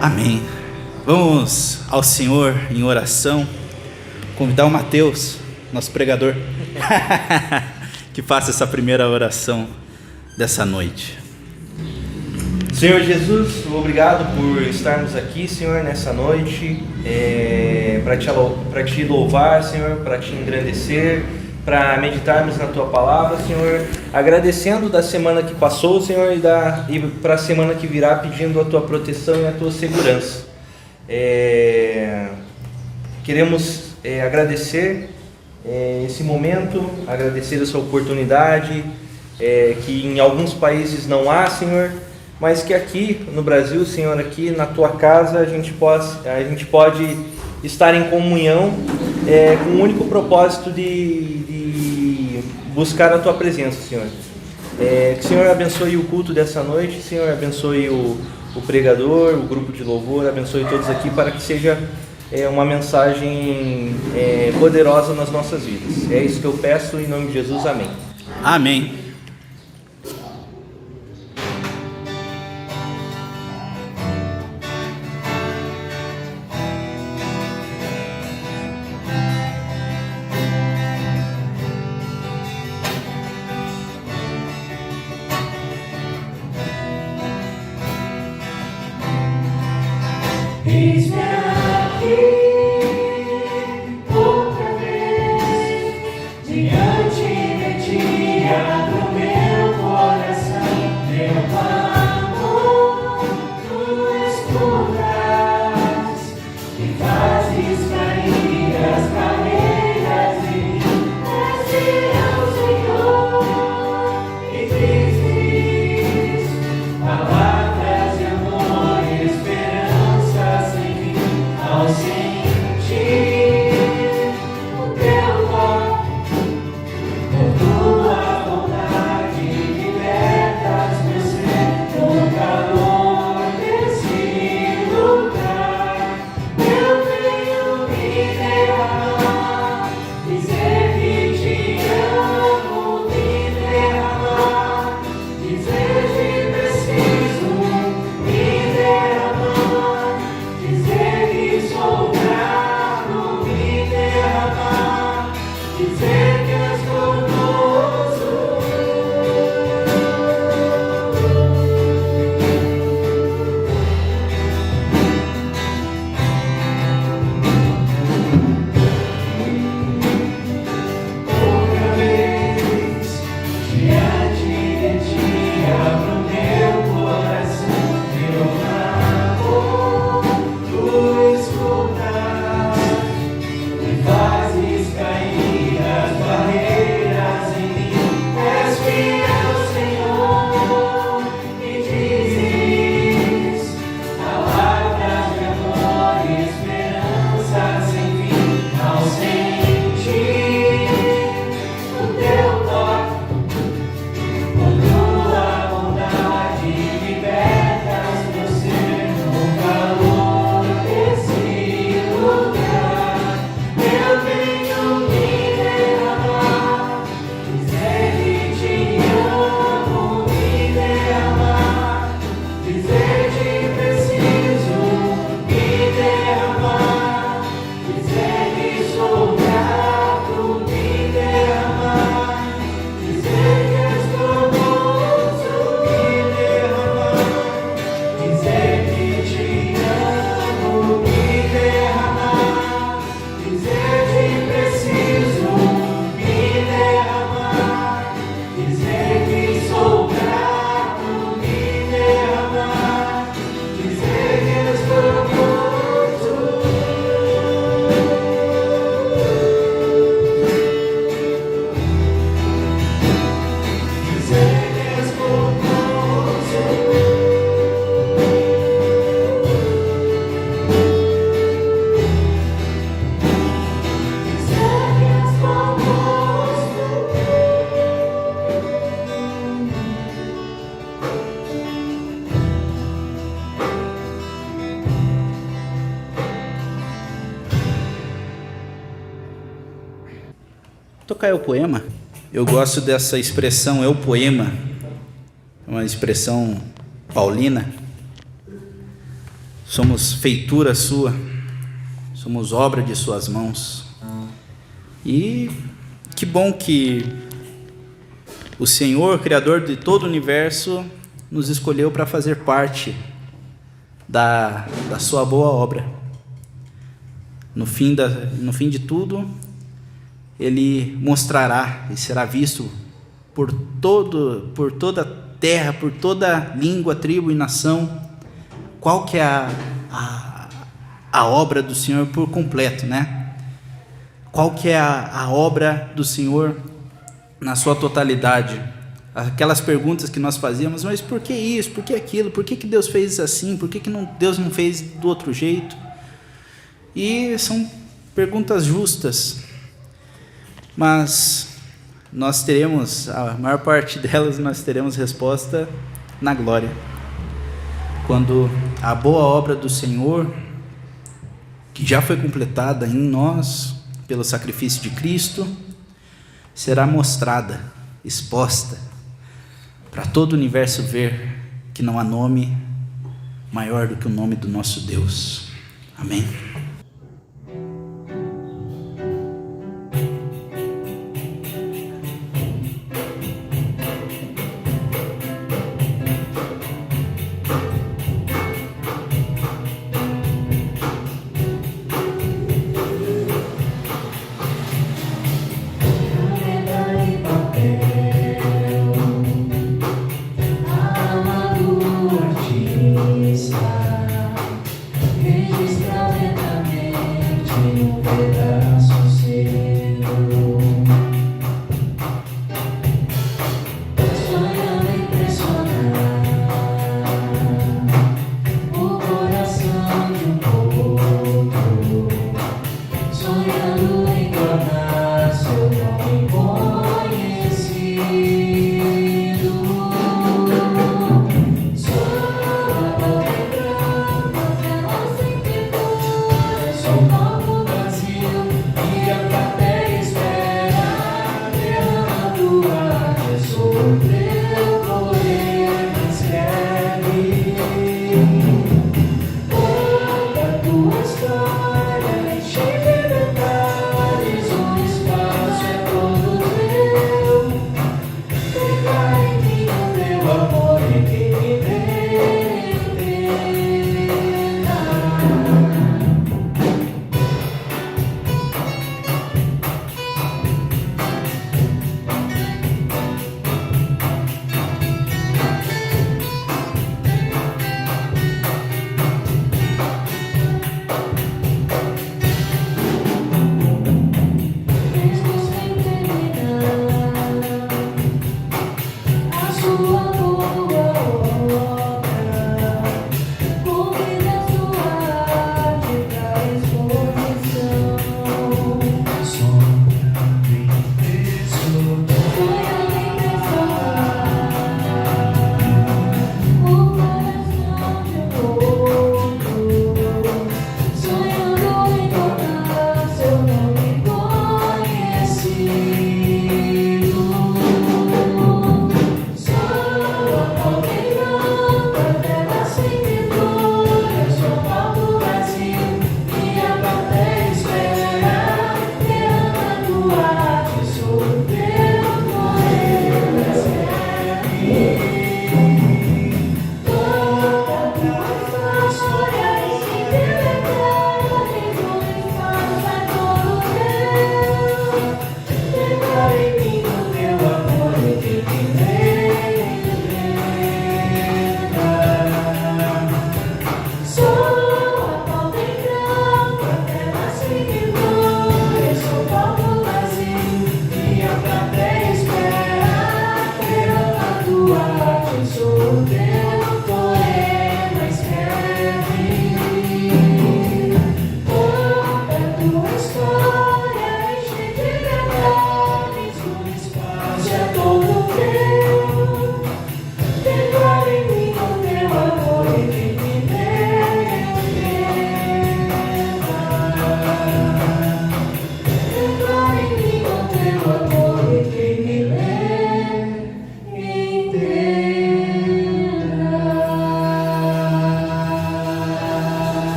Amém. Vamos ao Senhor em oração, convidar o Mateus, nosso pregador, que faça essa primeira oração dessa noite. Senhor Jesus, obrigado por estarmos aqui, Senhor, nessa noite, para te louvar, Senhor, para te engrandecer, para meditarmos na Tua Palavra, Senhor, agradecendo da semana que passou, Senhor, e para a semana que virá, pedindo a Tua proteção e a Tua segurança. Queremos agradecer esse momento, agradecer essa oportunidade, que em alguns países não há, Senhor, mas que aqui no Brasil, Senhor, aqui na Tua casa, a gente pode estar em comunhão com o único propósito de buscar a Tua presença, Senhor. Que o Senhor abençoe o culto dessa noite, Senhor, abençoe o pregador, o grupo de louvor, abençoe todos aqui para que seja uma mensagem poderosa nas nossas vidas. É isso que eu peço em nome de Jesus, amém. Amém. Eis-me aqui, outra vez, diante de Ti, abro meu coração, meu clamor, Tu escutas e fazes cair as barreiras e és fiel, Senhor, e dizes palavras de amor e esperança sem fim ao sentir o Teu toque, por Tua vontade libertas meu ser no calor desse lugar. Eu venho me derramar, dizer que Te amo, me derramar, dizer que preciso me derramar, dizer que sou grato, me derramar, dizer que és conosco. Outra vez, diante de Ti, abro meu coração, meu clamor, Tu escutas e fazes cair as barreiras em mim. És fiel, Senhor, e dizes palavras de amor e esperança sem fim ao sentir o Teu toque. Por Tua vontade libertas meu ser no calor desse lugar. Eu venho me derramar, dizer que Te amo, me derramar, dizer que preciso me derramar, dizer que sou grato, me derramar, dizer que és conosco, me derramar, dizer que Te amo, me derramar, dizer que preciso me derramar, dizer que sou grato, me derramar, dizer que és conosco. Dizer que és conosco. Dizer que és conosco. Tocar é o poema. Eu gosto dessa expressão, é o poema, uma expressão paulina. somos feitura sua, somos obra de suas mãos. E que bom que o Senhor, Criador de todo o universo, nos escolheu para fazer parte da sua boa obra. No fim de tudo, Ele mostrará e será visto por toda a terra, por toda língua, tribo e nação, qual que é a obra do Senhor por completo, né? Qual que é a obra do Senhor na sua totalidade? Aquelas perguntas que nós fazíamos, mas por que isso, por que aquilo, por que Deus fez assim, por que Deus não fez do outro jeito? E são perguntas justas, mas nós teremos, a maior parte delas, nós teremos resposta na glória, quando a boa obra do Senhor, que já foi completada em nós, pelo sacrifício de Cristo, será mostrada, exposta, para todo o universo ver que não há nome maior do que o nome do nosso Deus. Amém. Registra lentamente.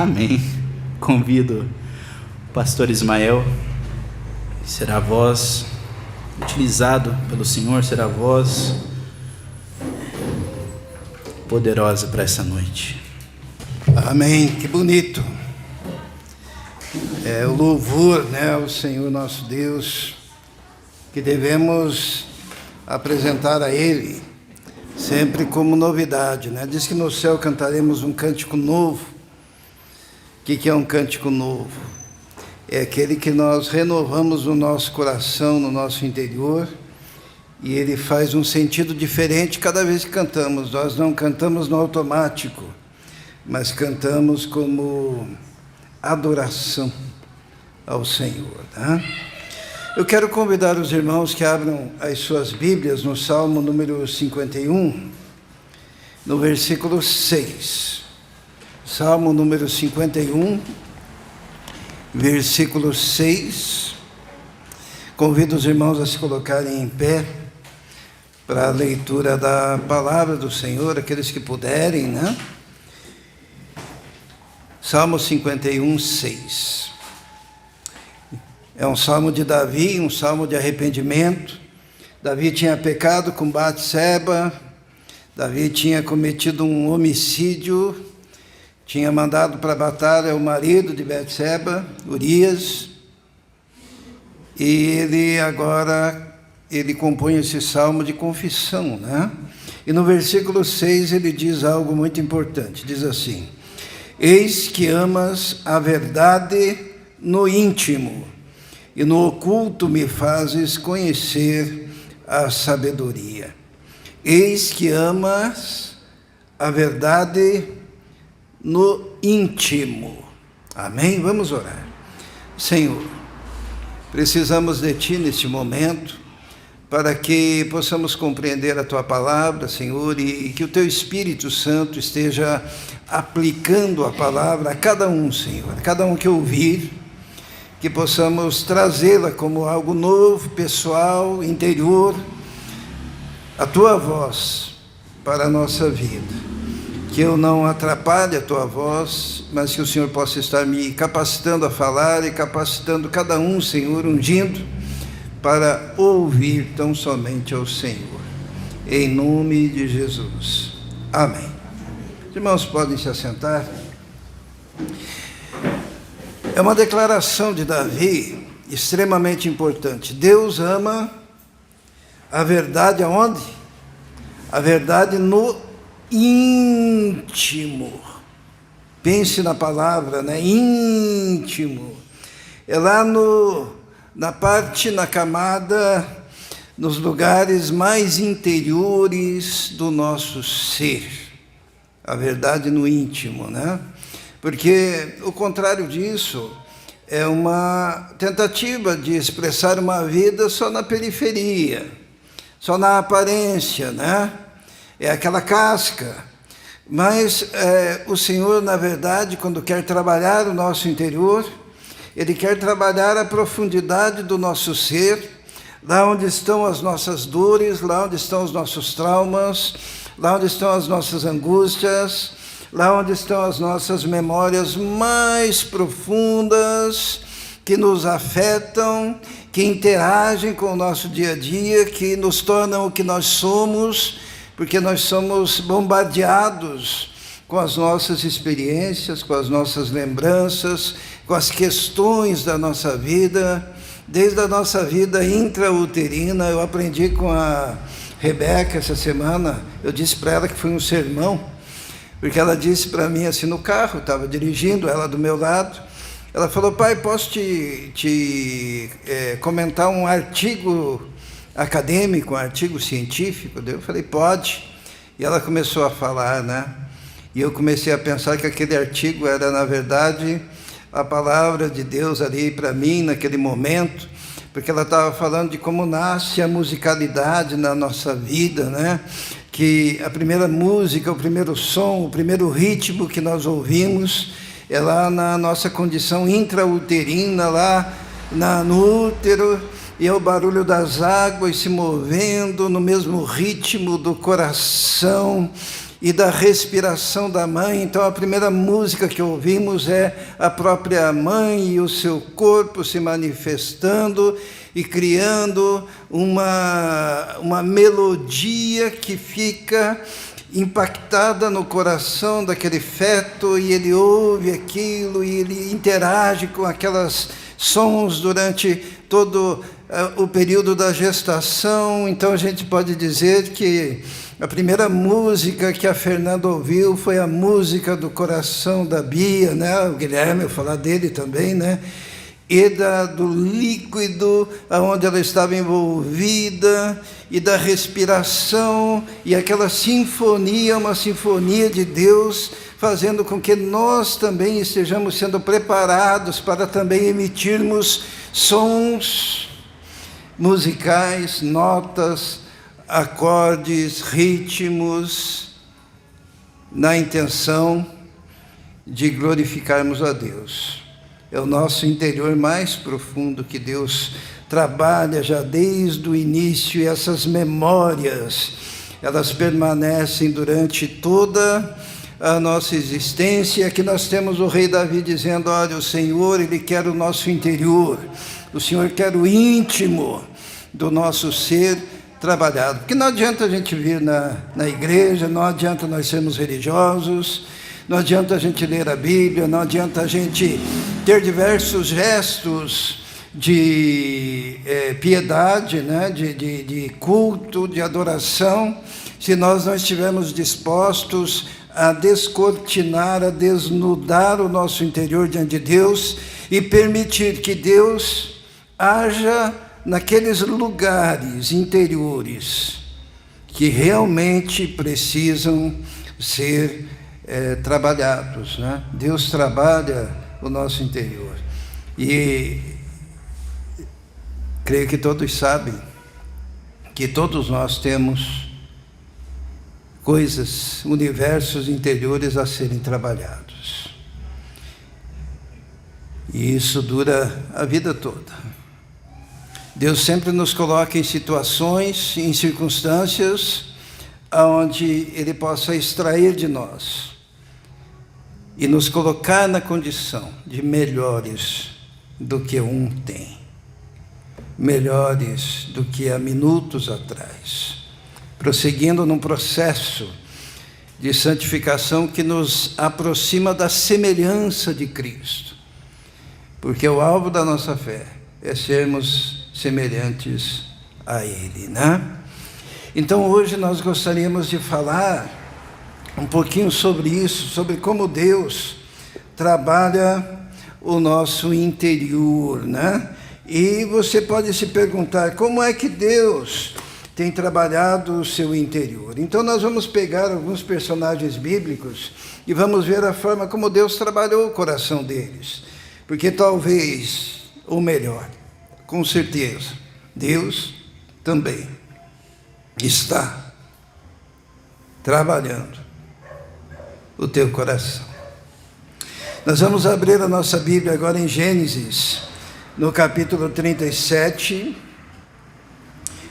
Amém. Convido o pastor Ismael, que será a voz utilizado pelo Senhor, será a voz poderosa para essa noite. Amém, que bonito. É o louvor, ao Senhor nosso Deus, que devemos apresentar a Ele, sempre como novidade, Diz que no céu cantaremos um cântico novo. O que é um cântico novo? É aquele que nós renovamos no nosso coração, no nosso interior, e ele faz um sentido diferente cada vez que cantamos. Nós não cantamos no automático, mas cantamos como adoração ao Senhor. Eu quero convidar os irmãos que abram as suas Bíblias no Salmo número 51, no versículo 6. Salmo número 51, versículo 6. Convido os irmãos a se colocarem em pé para a leitura da palavra do Senhor, aqueles que puderem, Salmo 51, 6. É um salmo de Davi, um salmo de arrependimento. Davi tinha pecado com Batseba, Davi tinha cometido um homicídio, tinha mandado para a batalha o marido de Batseba, Urias, e ele compõe esse salmo de confissão, E no versículo 6 ele diz algo muito importante, diz assim: eis que amas a verdade no íntimo, e no oculto me fazes conhecer a sabedoria. Eis que amas a verdade no íntimo. Amém? Vamos orar. Senhor, precisamos de Ti neste momento, para que possamos compreender a Tua palavra, Senhor, e que o Teu Espírito Santo esteja aplicando a palavra a cada um, Senhor, a cada um que ouvir, que possamos trazê-la como algo novo, pessoal, interior, a Tua voz para a nossa vida. Que eu não atrapalhe a Tua voz, mas que o Senhor possa estar me capacitando a falar e capacitando cada um, Senhor, ungindo para ouvir tão somente ao Senhor. Em nome de Jesus. Amém. Os irmãos podem se assentar. É uma declaração de Davi extremamente importante. Deus ama a verdade aonde? A verdade no íntimo. Pense na palavra, íntimo. É lá na parte, na camada, nos lugares mais interiores do nosso ser. A verdade no íntimo, Porque o contrário disso é uma tentativa de expressar uma vida só na periferia, só na aparência, É aquela casca. Mas o Senhor, na verdade, quando quer trabalhar o nosso interior, Ele quer trabalhar a profundidade do nosso ser, lá onde estão as nossas dores, lá onde estão os nossos traumas, lá onde estão as nossas angústias, lá onde estão as nossas memórias mais profundas, que nos afetam, que interagem com o nosso dia a dia, que nos tornam o que nós somos, porque nós somos bombardeados com as nossas experiências, com as nossas lembranças, com as questões da nossa vida, desde a nossa vida intrauterina. Eu aprendi com a Rebeca essa semana, eu disse para ela que foi um sermão, porque ela disse para mim assim no carro, estava dirigindo, ela do meu lado, ela falou: pai, posso te comentar um artigo acadêmico, um artigo científico? Eu falei: pode. E ela começou a falar, E eu comecei a pensar que aquele artigo era, na verdade, a palavra de Deus ali para mim, naquele momento, porque ela estava falando de como nasce a musicalidade na nossa vida, Que a primeira música, o primeiro som, o primeiro ritmo que nós ouvimos é lá na nossa condição intrauterina, lá no útero, e é o barulho das águas se movendo no mesmo ritmo do coração, e da respiração da mãe. Então a primeira música que ouvimos é a própria mãe e o seu corpo se manifestando e criando uma melodia que fica impactada no coração daquele feto, e ele ouve aquilo e ele interage com aquelas sons durante todo o período da gestação. Então a gente pode dizer que a primeira música que a Fernanda ouviu foi a música do coração da Bia, né? O Guilherme, eu falar dele também, né? E do líquido onde ela estava envolvida, e da respiração, e aquela sinfonia, uma sinfonia de Deus, fazendo com que nós também estejamos sendo preparados para também emitirmos sons musicais, notas, acordes, ritmos, na intenção de glorificarmos a Deus. É o nosso interior mais profundo que Deus trabalha já desde o início, e essas memórias, elas permanecem durante toda a nossa existência. Aqui nós temos o rei Davi dizendo: olha, o Senhor, Ele quer o nosso interior, o Senhor quer o íntimo do nosso ser trabalhado. Porque não adianta a gente vir na igreja, não adianta nós sermos religiosos, não adianta a gente ler a Bíblia, não adianta a gente ter diversos gestos de piedade, né? de culto, de adoração, se nós não estivermos dispostos a descortinar, a desnudar o nosso interior diante de Deus e permitir que Deus haja naqueles lugares interiores que realmente precisam ser trabalhados, né? Deus trabalha o nosso interior. E creio que todos sabem que todos nós temos coisas, universos interiores a serem trabalhados. E isso dura a vida toda. Deus sempre nos coloca em situações, em circunstâncias, onde Ele possa extrair de nós e nos colocar na condição de melhores do que ontem, melhores do que há minutos atrás, prosseguindo num processo de santificação que nos aproxima da semelhança de Cristo, porque o alvo da nossa fé é sermos semelhantes a Ele, né? Então hoje nós gostaríamos de falar um pouquinho sobre isso, sobre como Deus trabalha o nosso interior, né? E você pode se perguntar, como é que Deus tem trabalhado o seu interior? Então nós vamos pegar alguns personagens bíblicos e vamos ver a forma como Deus trabalhou o coração deles, porque talvez, ou melhor, com certeza, Deus também está trabalhando o teu coração. Nós vamos abrir a nossa Bíblia agora em Gênesis, no capítulo 37.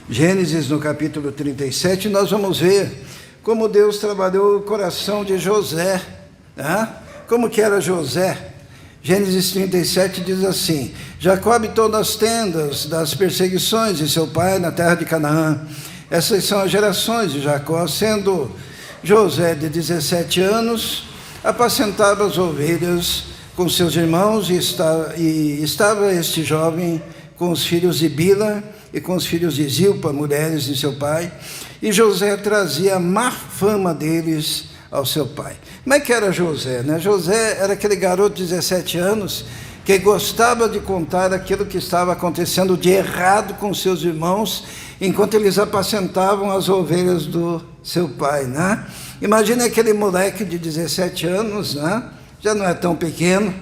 Gênesis, no capítulo 37, nós vamos ver como Deus trabalhou o coração de José, né? Como que era José? Gênesis 37 diz assim: Jacó habitou nas tendas das perseguições de seu pai na terra de Canaã. Essas são as gerações de Jacó. Sendo José de 17 anos, apacentava as ovelhas com seus irmãos, e estava este jovem com os filhos de Bila e com os filhos de Zilpa, mulheres de seu pai, e José trazia a má fama deles ao seu pai. Como é que era José, né? José era aquele garoto de 17 anos que gostava de contar aquilo que estava acontecendo de errado com seus irmãos, enquanto eles apacentavam as ovelhas do seu pai, né? Imagina aquele moleque de 17 anos, né? Já não é tão pequeno,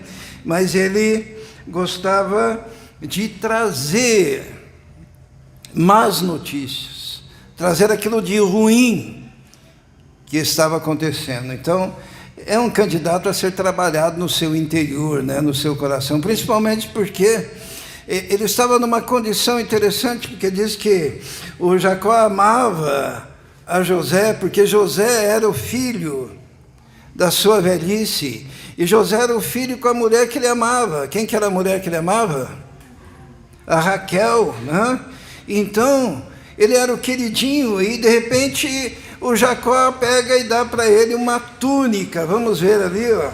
mas ele gostava de trazer más notícias, trazer aquilo de ruim que estava acontecendo. Então, é um candidato a ser trabalhado no seu interior, né? No seu coração, principalmente porque ele estava numa condição interessante, porque diz que o Jacó amava a José, porque José era o filho da sua velhice, e José era o filho com a mulher que ele amava. Quem que era a mulher que ele amava? A Raquel, né? Então, ele era o queridinho, e de repente o Jacó pega e dá para ele uma túnica. Vamos ver ali, ó,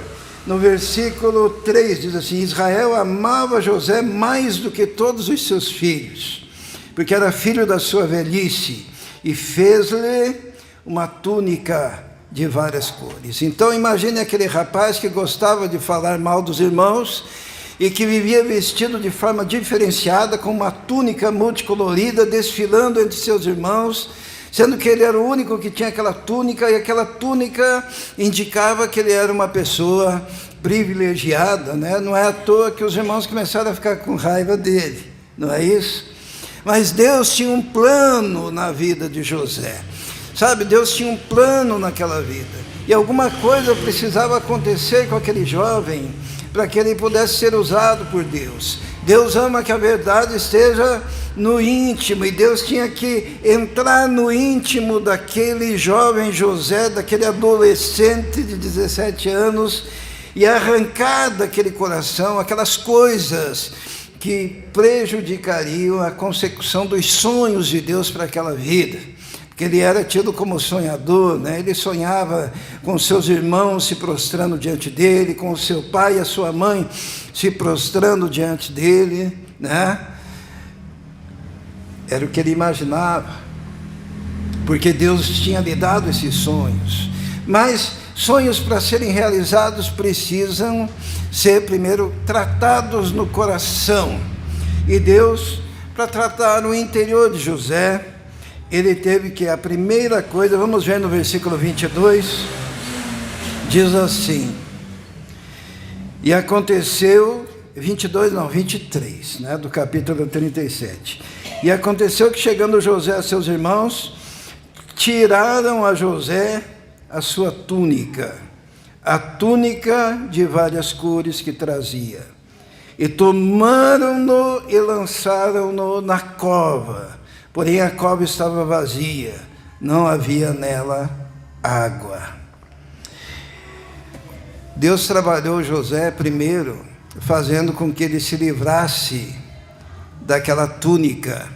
no versículo 3, diz assim: Israel amava José mais do que todos os seus filhos, porque era filho da sua velhice, e fez-lhe uma túnica de várias cores. Então imagine aquele rapaz que gostava de falar mal dos irmãos e que vivia vestido de forma diferenciada, com uma túnica multicolorida, desfilando entre seus irmãos, sendo que ele era o único que tinha aquela túnica, e aquela túnica indicava que ele era uma pessoa privilegiada, né? Não é à toa que os irmãos começaram a ficar com raiva dele, não é isso? Mas Deus tinha um plano na vida de José, sabe? Deus tinha um plano naquela vida, e alguma coisa precisava acontecer com aquele jovem para que ele pudesse ser usado por Deus. Deus ama que a verdade esteja no íntimo, e Deus tinha que entrar no íntimo daquele jovem José, daquele adolescente de 17 anos, e arrancar daquele coração aquelas coisas que prejudicariam a consecução dos sonhos de Deus para aquela vida. Porque ele era tido como sonhador, né? Ele sonhava com seus irmãos se prostrando diante dele, com o seu pai e a sua mãe se prostrando diante dele, né? Era o que ele imaginava, porque Deus tinha lhe dado esses sonhos. Mas sonhos, para serem realizados, precisam ser primeiro tratados no coração. E Deus, para tratar no interior de José, ele teve que, a primeira coisa, vamos ver no versículo 22, diz assim: e aconteceu, 23, né, do capítulo 37. E aconteceu que, chegando José a seus irmãos, tiraram a José a sua túnica, a túnica de várias cores que trazia, e tomaram-no e lançaram-no na cova. Porém a cova estava vazia, não havia nela água. Deus trabalhou José primeiro, fazendo com que ele se livrasse daquela túnica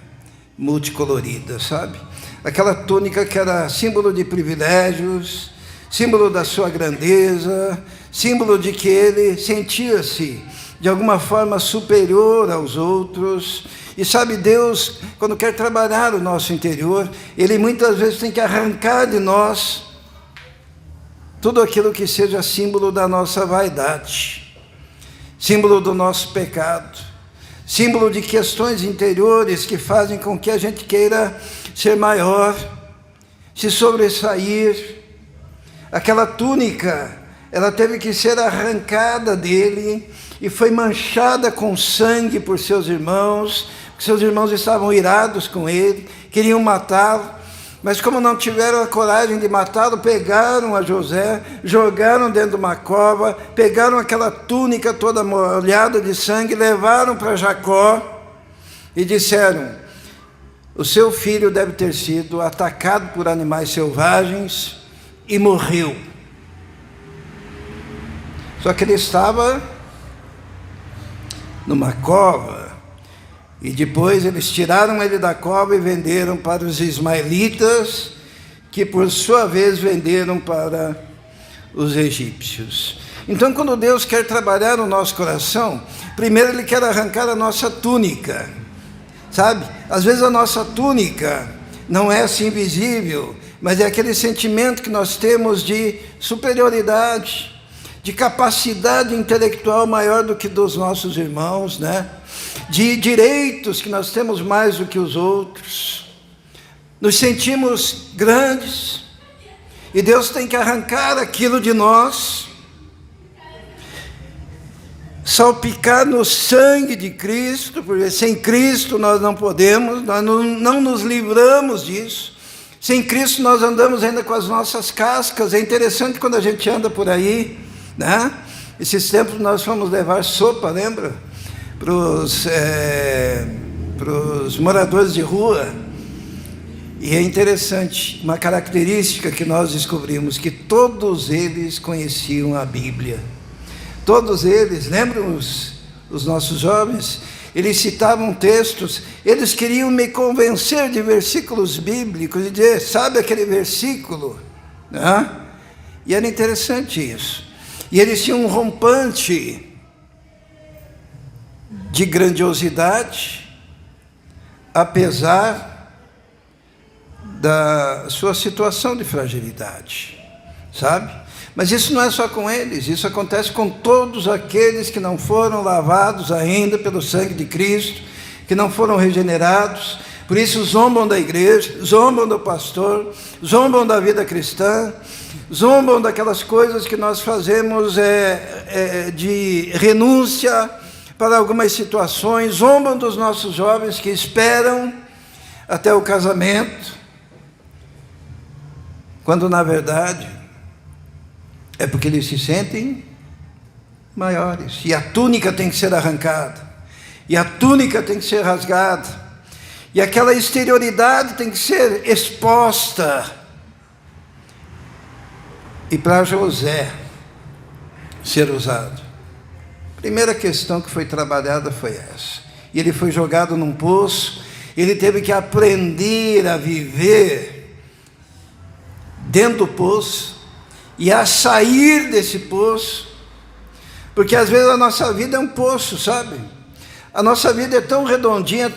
multicolorida, sabe? Aquela túnica que era símbolo de privilégios, símbolo da sua grandeza, símbolo de que ele sentia-se de alguma forma superior aos outros. E sabe, Deus, quando quer trabalhar o nosso interior, Ele muitas vezes tem que arrancar de nós tudo aquilo que seja símbolo da nossa vaidade, símbolo do nosso pecado, símbolo de questões interiores que fazem com que a gente queira ser maior, se sobressair. Aquela túnica, ela teve que ser arrancada dele, e foi manchada com sangue por seus irmãos. Seus irmãos estavam irados com ele, queriam matá-lo, mas como não tiveram a coragem de matá-lo, pegaram a José, jogaram dentro de uma cova, pegaram aquela túnica toda molhada de sangue, levaram para Jacó e disseram: o seu filho deve ter sido atacado por animais selvagens e morreu. Só que ele estava numa cova. E depois eles tiraram ele da cova e venderam para os ismaelitas, que por sua vez venderam para os egípcios. Então, quando Deus quer trabalhar no nosso coração, primeiro Ele quer arrancar a nossa túnica, sabe? Às vezes a nossa túnica não é assim visível, mas é aquele sentimento que nós temos de superioridade, de capacidade intelectual maior do que dos nossos irmãos, né? De direitos que nós temos mais do que os outros. Nos sentimos grandes, e Deus tem que arrancar aquilo de nós, salpicar no sangue de Cristo, porque sem Cristo nós não podemos, nós não nos livramos disso. Sem Cristo nós andamos ainda com as nossas cascas. É interessante quando a gente anda por aí, né? Esses tempos nós fomos levar sopa, lembra? Para os moradores de rua. E é interessante, uma característica que nós descobrimos, que todos eles conheciam a Bíblia. Todos eles, lembram os nossos jovens? Eles citavam textos, eles queriam me convencer de versículos bíblicos, e dizer, sabe aquele versículo? Né? E era interessante isso. E eles tinham um rompante de grandiosidade, apesar da sua situação de fragilidade, sabe? Mas isso não é só com eles, isso acontece com todos aqueles que não foram lavados ainda pelo sangue de Cristo, que não foram regenerados. Por isso zombam da igreja, zombam do pastor, zombam da vida cristã, zombam daquelas coisas que nós fazemos de renúncia para algumas situações, zombam dos nossos jovens que esperam até o casamento, quando na verdade é porque eles se sentem maiores, e a túnica tem que ser arrancada, e a túnica tem que ser rasgada, e aquela exterioridade tem que ser exposta. E para José ser usado, a primeira questão que foi trabalhada foi essa. E ele foi jogado num poço, ele teve que aprender a viver dentro do poço e a sair desse poço, porque às vezes a nossa vida é um poço, sabe? A nossa vida é tão redondinha,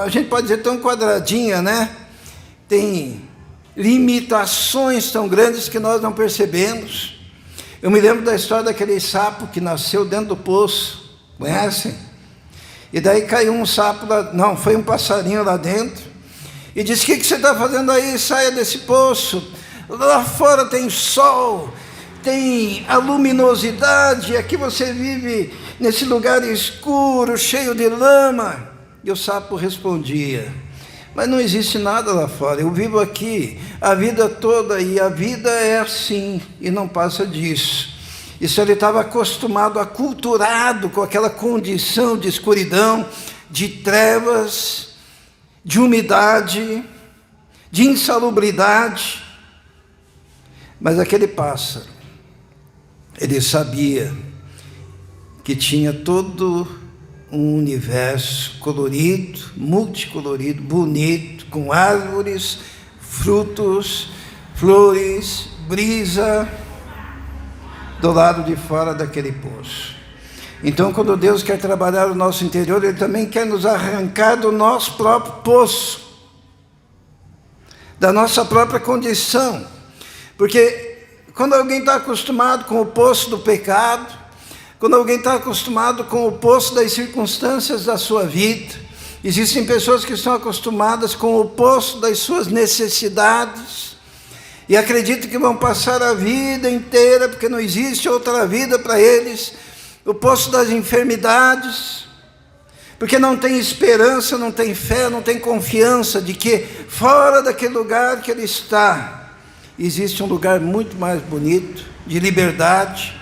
a gente pode dizer tão quadradinha, né? Tem limitações tão grandes que nós não percebemos. Eu me lembro da história daquele sapo que nasceu dentro do poço, conhecem? E daí caiu um sapo lá, não, foi um passarinho lá dentro, e disse, o que você está fazendo aí? Saia desse poço, lá fora tem sol, tem a luminosidade, aqui você vive nesse lugar escuro, cheio de lama. E o sapo respondia, mas não existe nada lá fora, eu vivo aqui a vida toda, e a vida é assim, e não passa disso. Isso ele estava acostumado, aculturado com aquela condição de escuridão, de trevas, de umidade, de insalubridade. Mas aquele pássaro, ele sabia que tinha todo um universo colorido, multicolorido, bonito, com árvores, frutos, flores, brisa, do lado de fora daquele poço. Então, quando Deus quer trabalhar o nosso interior, Ele também quer nos arrancar do nosso próprio poço, da nossa própria condição. Porque quando alguém está acostumado com o poço do pecado, quando alguém está acostumado com o poço das circunstâncias da sua vida, existem pessoas que estão acostumadas com o poço das suas necessidades, e acreditam que vão passar a vida inteira, porque não existe outra vida para eles, o poço das enfermidades, porque não tem esperança, não tem fé, não tem confiança de que fora daquele lugar que ele está, existe um lugar muito mais bonito, de liberdade.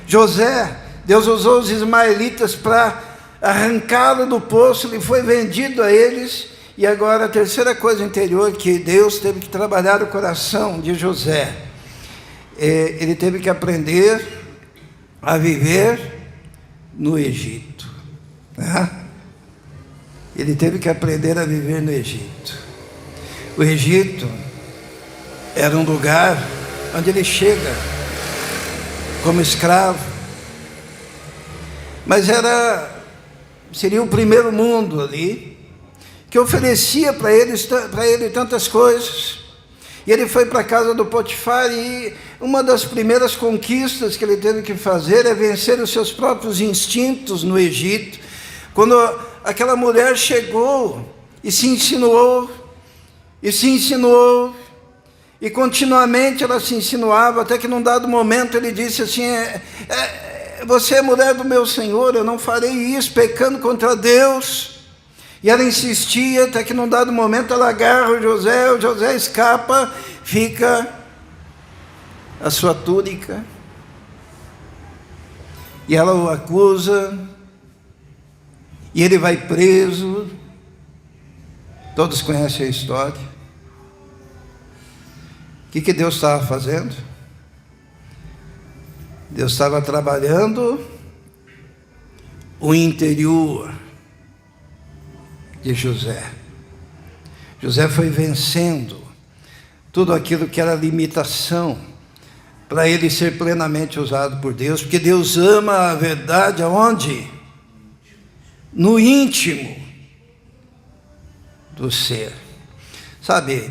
José, Deus usou os ismaelitas para arrancá-lo do poço, ele foi vendido a eles. E agora a terceira coisa interior que Deus teve que trabalhar o coração de José, ele teve que aprender a viver no Egito, né? Ele teve que aprender a viver no Egito. O Egito era um lugar onde ele chega como escravo, mas seria o primeiro mundo ali, que oferecia para ele tantas coisas. E ele foi para a casa do Potifar, e uma das primeiras conquistas que ele teve que fazer é vencer os seus próprios instintos no Egito. Quando aquela mulher chegou e se insinuou, e continuamente ela se insinuava, até que num dado momento ele disse assim, você é mulher do meu Senhor, eu não farei isso, pecando contra Deus. E ela insistia, até que num dado momento ela agarra o José escapa, fica a sua túnica, e ela o acusa, e ele vai preso. Todos conhecem a história. O que Deus estava fazendo? Deus estava trabalhando o interior de José. José foi vencendo tudo aquilo que era limitação para ele ser plenamente usado por Deus, porque Deus ama a verdade aonde? No íntimo do ser. Sabe,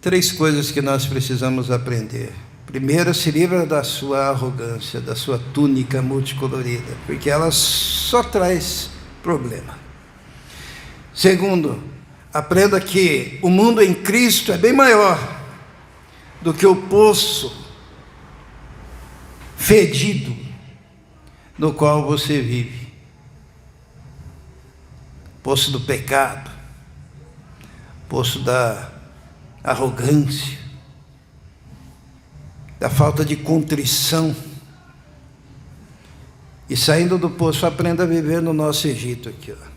3 coisas que nós precisamos aprender. Primeiro, se livra da sua arrogância, da sua túnica multicolorida, porque ela só traz problema. Segundo, aprenda que o mundo em Cristo é bem maior do que o poço fedido no qual você vive. Poço do pecado, poço da arrogância, da falta de contrição. E saindo do poço, aprenda a viver no nosso Egito aqui, ó.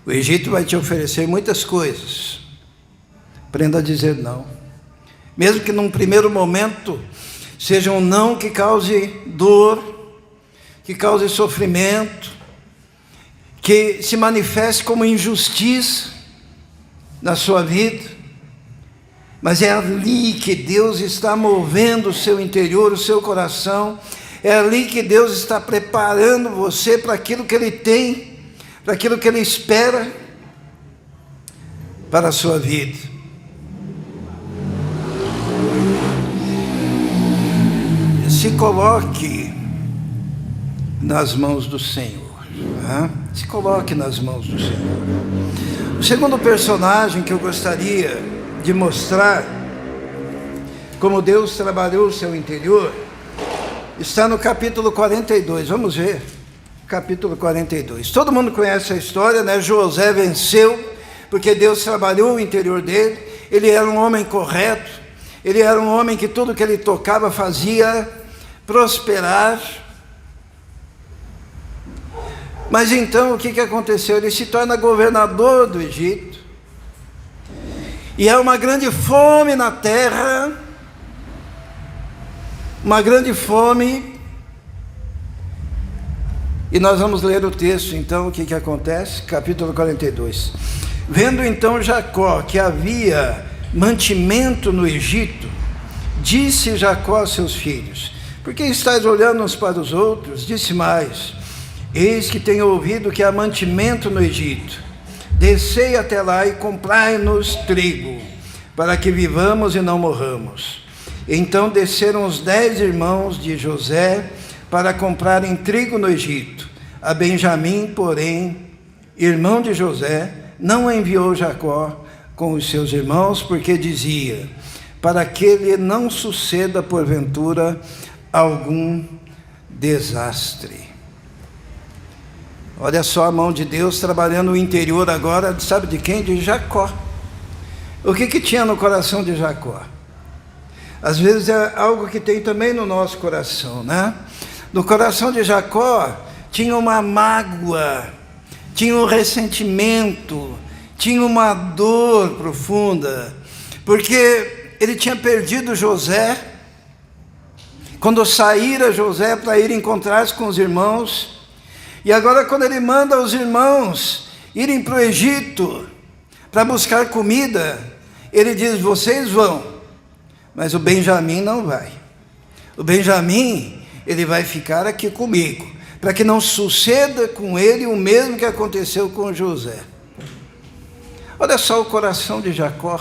O Egito vai te oferecer muitas coisas. Aprenda a dizer não. Mesmo que num primeiro momento seja um não que cause dor, que cause sofrimento, que se manifeste como injustiça na sua vida. Mas é ali que Deus está movendo o seu interior, o seu coração. É ali que Deus está preparando você para aquilo que Ele tem, para aquilo que Ele espera para a sua vida. Se coloque nas mãos do Senhor. Se coloque nas mãos do Senhor. O segundo personagem que eu gostaria de mostrar como Deus trabalhou o seu interior está no capítulo 42. Vamos ver. Capítulo 42. Todo mundo conhece a história, né? José venceu, porque Deus trabalhou o interior dele. Ele era um homem correto, ele era um homem que tudo que ele tocava fazia prosperar. Mas então o que aconteceu? Ele se torna governador do Egito, e há uma grande fome na terra, uma grande fome. E nós vamos ler o texto, então, o que acontece? Capítulo 42. Vendo então Jacó que havia mantimento no Egito, disse Jacó a seus filhos: por que estáis olhando uns para os outros? Disse mais: eis que tenho ouvido que há mantimento no Egito. Descei até lá e comprai-nos trigo, para que vivamos e não morramos. Então desceram os 10 irmãos de José para comprarem trigo no Egito. A Benjamim, porém, irmão de José, não enviou Jacó com os seus irmãos, porque dizia: para que lhe não suceda porventura algum desastre. Olha só a mão de Deus trabalhando o interior agora, sabe de quem? De Jacó. O que tinha no coração de Jacó? Às vezes é algo que tem também no nosso coração, né? No coração de Jacó tinha uma mágoa, tinha um ressentimento, tinha uma dor profunda, porque ele tinha perdido José. Quando saíra José para ir encontrar-se com os irmãos, e agora quando ele manda os irmãos irem para o Egito para buscar comida, ele diz: vocês vão, mas o Benjamim não vai. O Benjamim, ele vai ficar aqui comigo, para que não suceda com ele o mesmo que aconteceu com José. Olha só o coração de Jacó.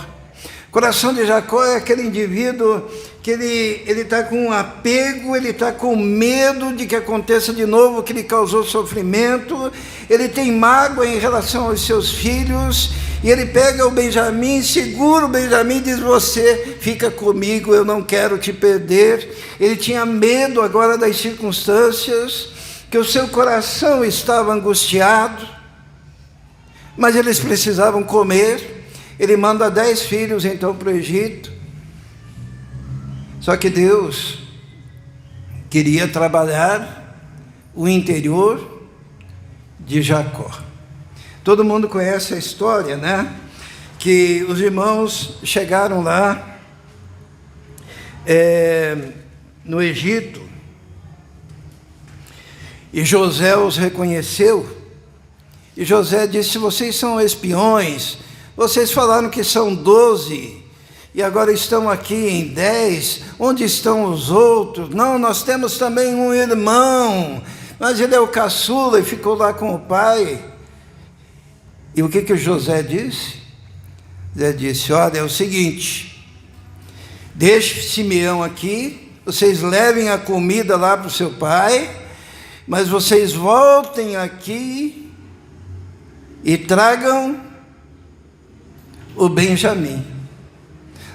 O coração de Jacó é aquele indivíduo que ele está com um apego, ele está com medo de que aconteça de novo o que lhe causou sofrimento, ele tem mágoa em relação aos seus filhos, e ele pega o Benjamim, segura o Benjamim e diz: você fica comigo, eu não quero te perder. Ele tinha medo agora das circunstâncias, que o seu coração estava angustiado, mas eles precisavam comer. Ele manda 10 filhos então para o Egito. Só que Deus queria trabalhar o interior de Jacó. Todo mundo conhece a história, né? que os irmãos chegaram lá no Egito, e José os reconheceu, e José disse: vocês são espiões, vocês falaram que são 12, e agora estão aqui em 10, onde estão os outros? Não, nós temos também um irmão, mas ele é o caçula e ficou lá com o pai. E o que José disse? José disse: olha, é o seguinte, deixe Simeão aqui, vocês levem a comida lá para o seu pai, mas vocês voltem aqui e tragam o Benjamim.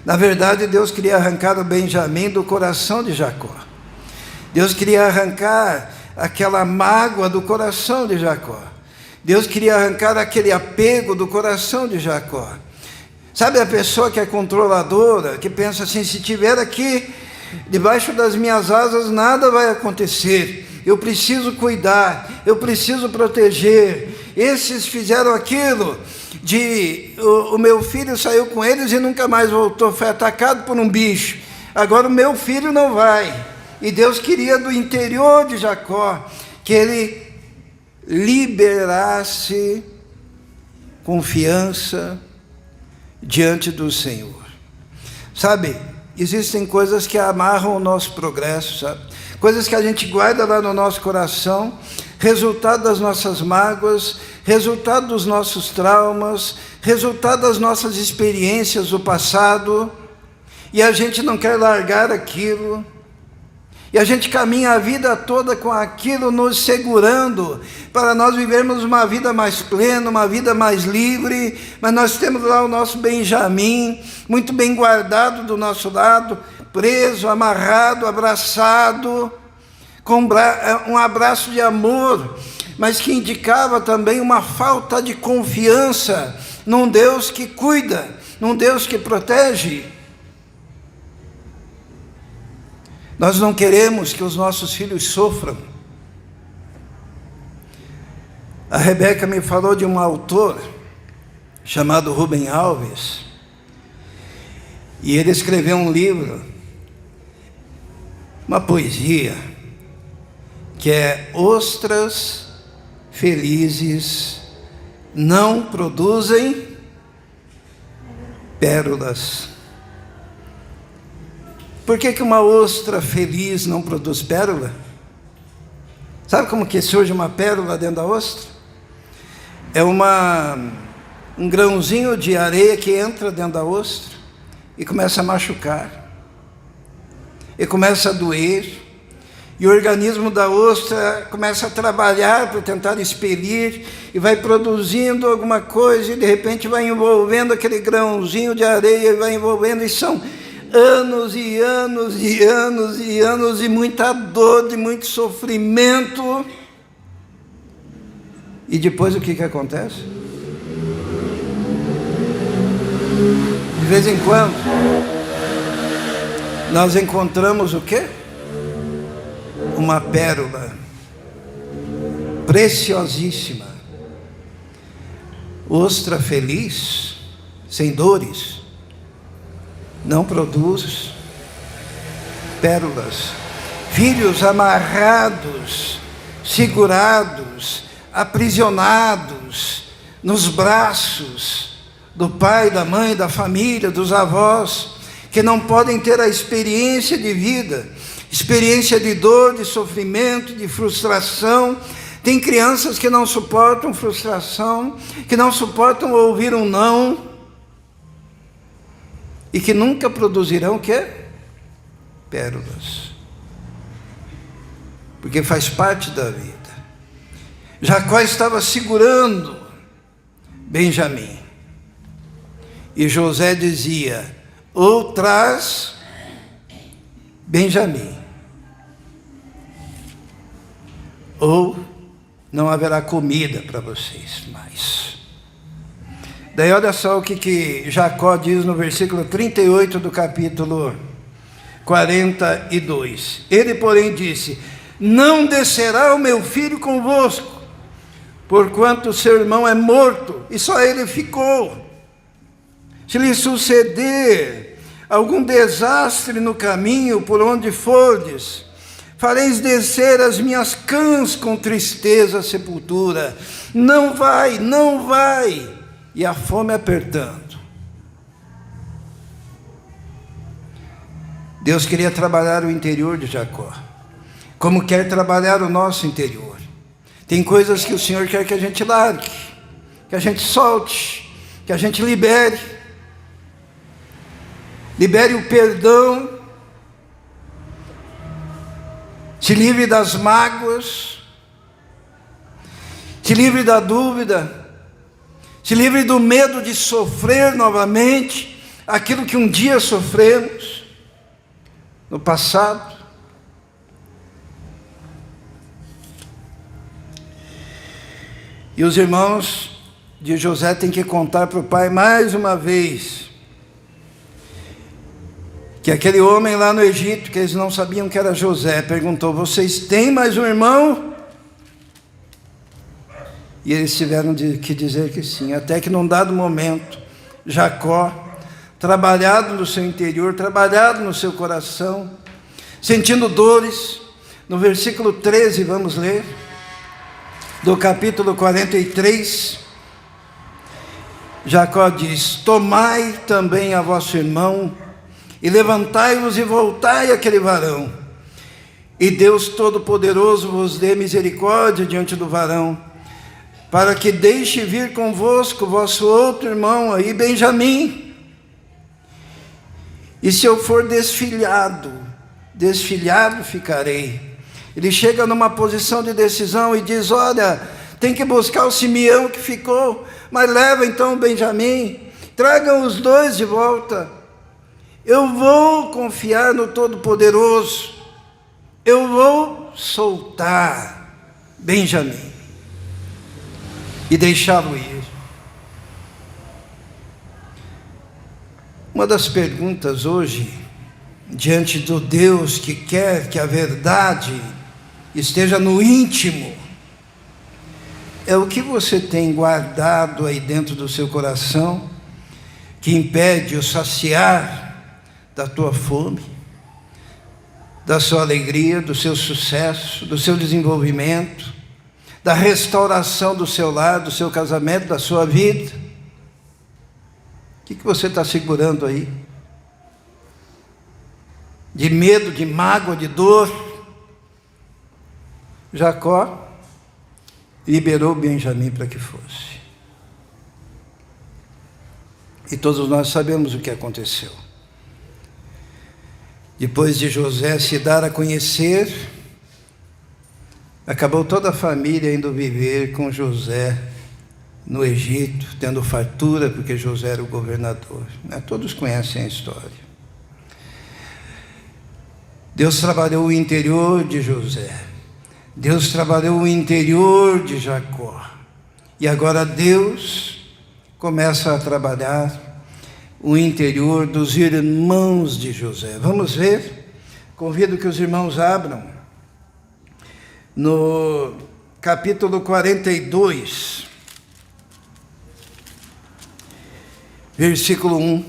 Na verdade, Deus queria arrancar o Benjamim do coração de Jacó. Deus queria arrancar aquela mágoa do coração de Jacó. Deus queria arrancar aquele apego do coração de Jacó. Sabe a pessoa que é controladora, que pensa assim: se estiver aqui debaixo das minhas asas, nada vai acontecer. Eu preciso cuidar, eu preciso proteger. Esses fizeram aquilo, o meu filho saiu com eles e nunca mais voltou, foi atacado por um bicho. Agora o meu filho não vai. E Deus queria do interior de Jacó que ele liberasse confiança diante do Senhor. Sabe, existem coisas que amarram o nosso progresso, sabe? Coisas que a gente guarda lá no nosso coração, resultado das nossas mágoas, resultado dos nossos traumas, resultado das nossas experiências do passado, e a gente não quer largar aquilo, e a gente caminha a vida toda com aquilo nos segurando, para nós vivermos uma vida mais plena, uma vida mais livre, mas nós temos lá o nosso Benjamim, muito bem guardado do nosso lado, preso, amarrado, abraçado, com um abraço de amor, mas que indicava também uma falta de confiança num Deus que cuida, num Deus que protege. Nós não queremos que os nossos filhos sofram. A Rebeca me falou de um autor chamado Rubem Alves, e ele escreveu um livro, uma poesia, que é: ostras felizes não produzem pérolas. Por que uma ostra feliz não produz pérola? Sabe como que surge uma pérola dentro da ostra? É um grãozinho de areia que entra dentro da ostra e começa a machucar, e começa a doer, e o organismo da ostra começa a trabalhar para tentar expelir, e vai produzindo alguma coisa, e de repente vai envolvendo aquele grãozinho de areia, e vai envolvendo, e são anos e anos e anos e anos de muita dor, de muito sofrimento. E depois o que acontece? De vez em quando nós encontramos o quê? Uma pérola preciosíssima. Ostra feliz, sem dores, não produz pérolas. Filhos amarrados, segurados, aprisionados nos braços do pai, da mãe, da família, dos avós, que não podem ter a experiência de vida, experiência de dor, de sofrimento, de frustração. Tem crianças que não suportam frustração, que não suportam ouvir um não, e que nunca produzirão o quê? Pérolas. Porque faz parte da vida. Jacó estava segurando Benjamim. E José dizia: ou traz Benjamim, ou não haverá comida para vocês mais. Daí olha só o que Jacó diz no versículo 38 do capítulo 42. Ele, porém, disse: não descerá o meu filho convosco, porquanto seu irmão é morto, e só ele ficou. se lhe suceder algum desastre no caminho por onde fordes, fareis descer as minhas cãs com tristeza à sepultura. Não vai, não vai. E a fome apertando. Deus queria trabalhar o interior de Jacó, como quer trabalhar o nosso interior. Tem coisas que o Senhor quer que a gente largue, que a gente solte, que a gente libere. Libere o perdão, se livre das mágoas, se livre da dúvida, se livre do medo de sofrer novamente aquilo que um dia sofremos no passado. E os irmãos de José têm que contar para o pai mais uma vez que aquele homem lá no Egito, que eles não sabiam que era José, perguntou: vocês têm mais um irmão? E eles tiveram que dizer que sim, até que num dado momento, Jacó, trabalhado no seu interior, trabalhado no seu coração, sentindo dores, no versículo 13, vamos ler, do capítulo 43, Jacó diz: tomai também a vosso irmão, e levantai-vos e voltai àquele varão, e Deus Todo-Poderoso vos dê misericórdia diante do varão, para que deixe vir convosco vosso outro irmão aí, Benjamim. E se eu for desfilhado ficarei. Ele chega numa posição de decisão e diz: olha, tem que buscar o Simeão que ficou, mas leva então o Benjamim, tragam os dois de volta. Eu vou confiar no Todo-Poderoso, eu vou soltar Benjamim e deixá-lo ir. Uma das perguntas hoje, diante do Deus que quer que a verdade esteja no íntimo, é o que você tem guardado aí dentro do seu coração, que impede o saciar da tua fome, da sua alegria, do seu sucesso, do seu desenvolvimento, da restauração do seu lar, do seu casamento, da sua vida. O que você está segurando aí? De medo, de mágoa, de dor? Jacó liberou Benjamim para que fosse. E todos nós sabemos o que aconteceu. Depois de José se dar a conhecer, acabou toda a família indo viver com José no Egito, tendo fartura, porque José era o governador. Todos conhecem a história. Deus trabalhou o interior de José, Deus trabalhou o interior de Jacó, e agora Deus começa a trabalhar o interior dos irmãos de José. Vamos ver? Convido que os irmãos abram no capítulo 42, versículo 1.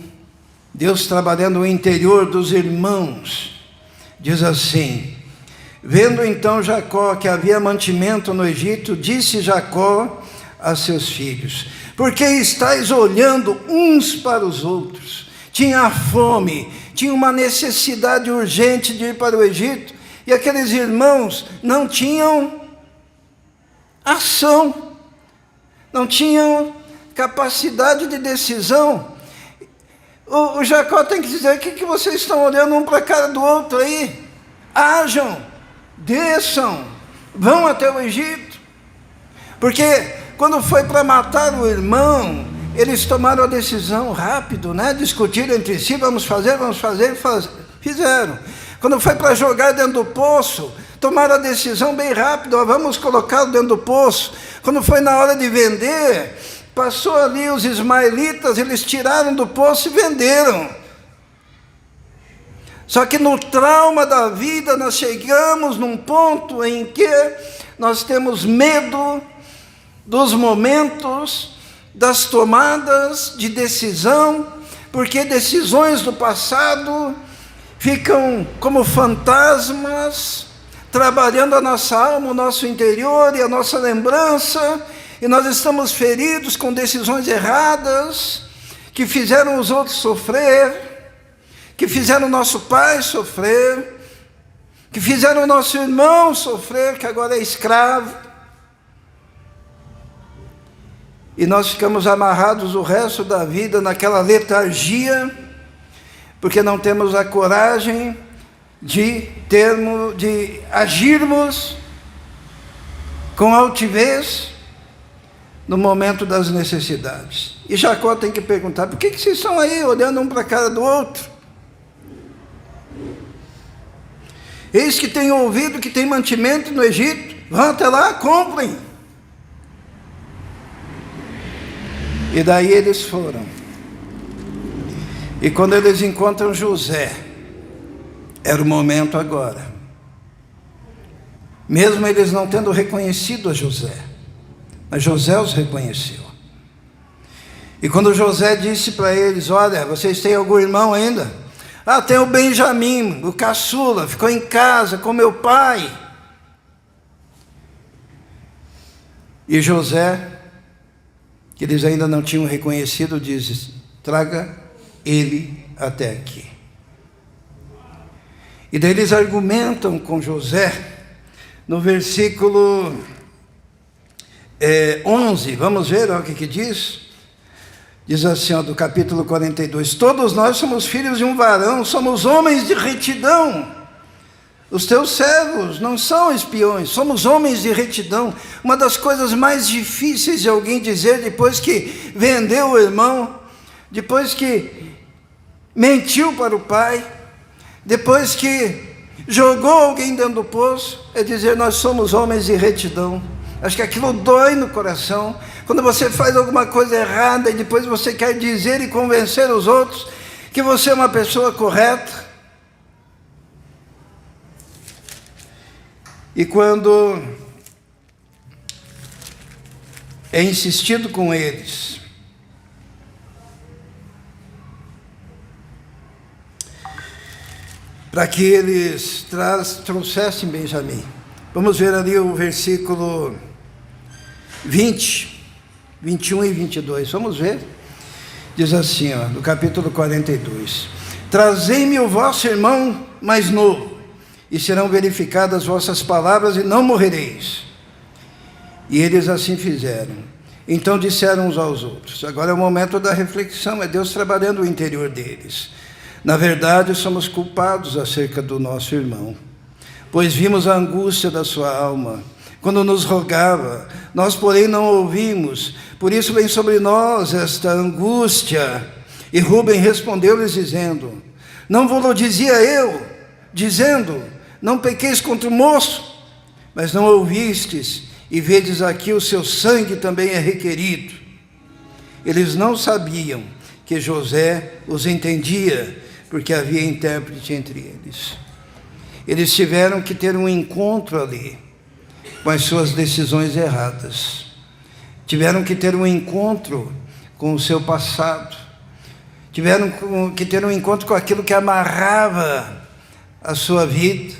Deus trabalhando o interior dos irmãos, diz assim: vendo então Jacó que havia mantimento no Egito, disse Jacó a seus filhos: por que estáis olhando uns para os outros? Tinha fome, tinha uma necessidade urgente de ir para o Egito, e aqueles irmãos não tinham ação, não tinham capacidade de decisão. O Jacó tem que dizer: o que vocês estão olhando um para a cara do outro aí? Ajam, desçam, vão até o Egito. Porque quando foi para matar o irmão, eles tomaram a decisão rápido, discutiram entre si: vamos fazer, fizeram. Quando foi para jogar dentro do poço, tomaram a decisão bem rápido: vamos colocá-lo dentro do poço. Quando foi na hora de vender, passou ali os ismaelitas, eles tiraram do poço e venderam. Só que no trauma da vida nós chegamos num ponto em que nós temos medo dos momentos, das tomadas de decisão, porque decisões do passado ficam como fantasmas, trabalhando a nossa alma, o nosso interior e a nossa lembrança, e nós estamos feridos com decisões erradas, que fizeram os outros sofrer, que fizeram nosso pai sofrer, que fizeram nosso irmão sofrer, que agora é escravo. E nós ficamos amarrados o resto da vida naquela letargia, porque não temos a coragem de agirmos com altivez no momento das necessidades. E Jacó tem que perguntar: por que vocês estão aí olhando um para a cara do outro? Eis que tenho ouvido que tem mantimento no Egito, vão até lá, comprem. E daí eles foram. E quando eles encontram José, era o momento agora. Mesmo eles não tendo reconhecido a José, mas José os reconheceu. E quando José disse para eles: olha, vocês têm algum irmão ainda? Ah, tem o Benjamim, o caçula, ficou em casa com meu pai. E José, que eles ainda não tinham reconhecido, diz: traga ele até aqui. E daí eles argumentam com José, no versículo 11, vamos ver o que diz? Diz assim, do capítulo 42, todos nós somos filhos de um varão, somos homens de retidão. Os teus servos não são espiões, somos homens de retidão. Uma das coisas mais difíceis de alguém dizer depois que vendeu o irmão, depois que mentiu para o pai, depois que jogou alguém dentro do poço, é dizer: nós somos homens de retidão. Acho que aquilo dói no coração, quando você faz alguma coisa errada e depois você quer dizer e convencer os outros que você é uma pessoa correta. E quando é insistido com eles, para que eles trouxessem Benjamim. Vamos ver ali o versículo 20, 21 e 22. Vamos ver. Diz assim, no capítulo 42. Trazei-me o vosso irmão mais novo, e serão verificadas vossas palavras, e não morrereis. E eles assim fizeram. Então disseram uns aos outros. Agora é o momento da reflexão, é Deus trabalhando o interior deles. Na verdade, somos culpados acerca do nosso irmão, pois vimos a angústia da sua alma, quando nos rogava, nós porém não ouvimos, por isso vem sobre nós esta angústia. E Rúben respondeu-lhes dizendo: não vos dizia eu, dizendo, não pequeis contra o moço, mas não ouvistes, e vedes aqui o seu sangue também é requerido. Eles não sabiam que José os entendia, porque havia intérprete entre eles. Eles tiveram que ter um encontro ali com as suas decisões erradas. Tiveram que ter um encontro com o seu passado. Tiveram que ter um encontro com aquilo que amarrava a sua vida.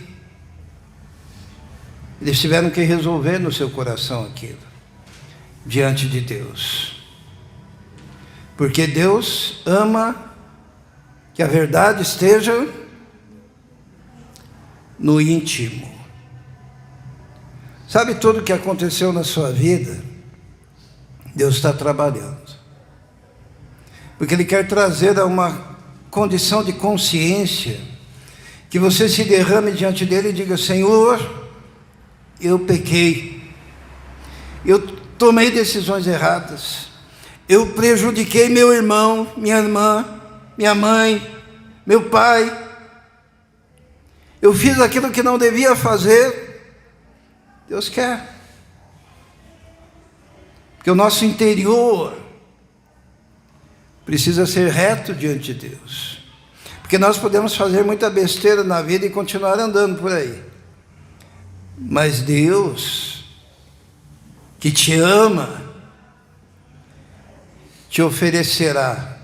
Eles tiveram que resolver no seu coração aquilo, diante de Deus. Porque Deus ama que a verdade esteja no íntimo. Sabe tudo o que aconteceu na sua vida? Deus está trabalhando. Porque Ele quer trazer a uma condição de consciência, que você se derrame diante dEle e diga: Senhor, eu pequei, eu tomei decisões erradas, eu prejudiquei meu irmão, minha irmã, minha mãe, meu pai, eu fiz aquilo que não devia fazer. Deus quer, porque o nosso interior precisa ser reto diante de Deus, porque nós podemos fazer muita besteira na vida e continuar andando por aí, mas Deus, que te ama, te oferecerá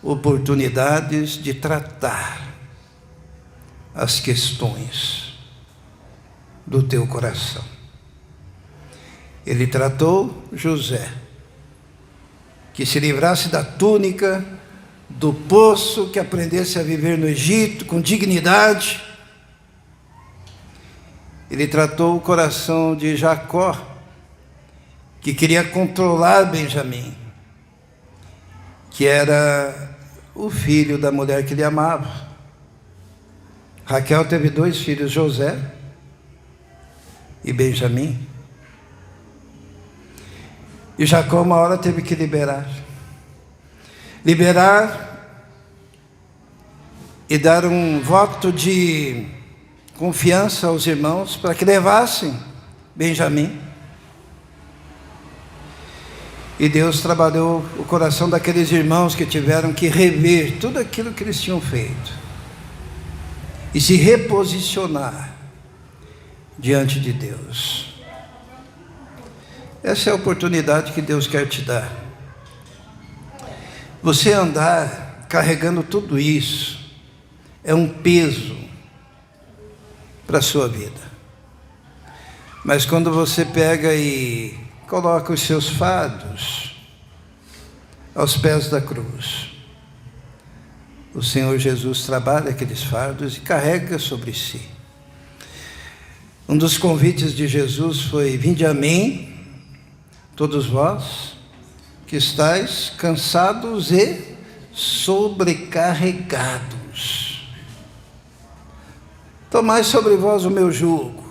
oportunidades de tratar as questões do teu coração. Ele tratou José, que se livrasse da túnica, do poço, que aprendesse a viver no Egito com dignidade. Ele tratou o coração de Jacó, que queria controlar Benjamim, que era o filho da mulher que ele amava. Raquel teve 2 filhos, José e Benjamim. E Jacó uma hora teve que liberar e dar um voto de confiança aos irmãos para que levassem Benjamim. E Deus trabalhou o coração daqueles irmãos que tiveram que rever tudo aquilo que eles tinham feito e se reposicionar diante de Deus. Essa é a oportunidade que Deus quer te dar. Você andar carregando tudo isso é um peso para a sua vida. Mas quando você pega e coloca os seus fardos aos pés da cruz, o Senhor Jesus trabalha aqueles fardos e carrega sobre si. Um dos convites de Jesus foi: vinde a mim, todos vós que estáis cansados e sobrecarregados. Tomai sobre vós o meu jugo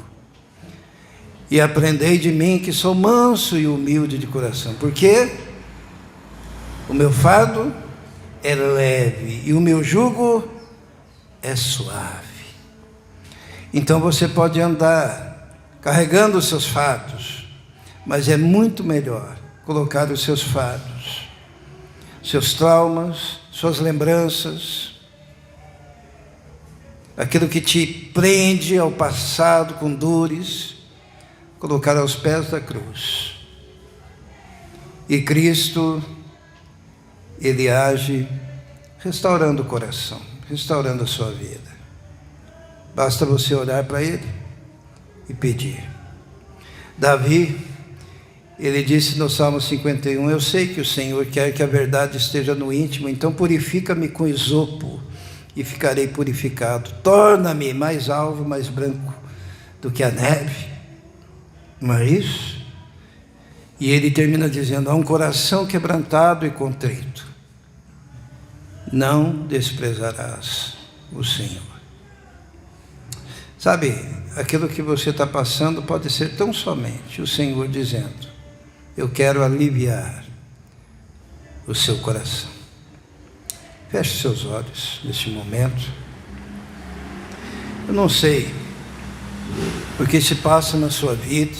e aprendei de mim, que sou manso e humilde de coração, porque o meu fardo é leve e o meu jugo é suave. Então você pode andar carregando os seus fardos, mas é muito melhor colocar os seus fardos, seus traumas, suas lembranças, aquilo que te prende ao passado com dores, colocar aos pés da cruz. E Cristo, Ele age restaurando o coração, restaurando a sua vida. Basta você olhar para Ele e pedir. Davi, ele disse no Salmo 51, eu sei que o Senhor quer que a verdade esteja no íntimo, então purifica-me com isopo e ficarei purificado. Torna-me mais alvo, mais branco do que a neve. Não é isso? E ele termina dizendo, há um coração quebrantado e contrito, não desprezarás o Senhor. Sabe, aquilo que você está passando pode ser tão somente o Senhor dizendo, eu quero aliviar o seu coração. Feche seus olhos neste momento. Eu não sei o que se passa na sua vida,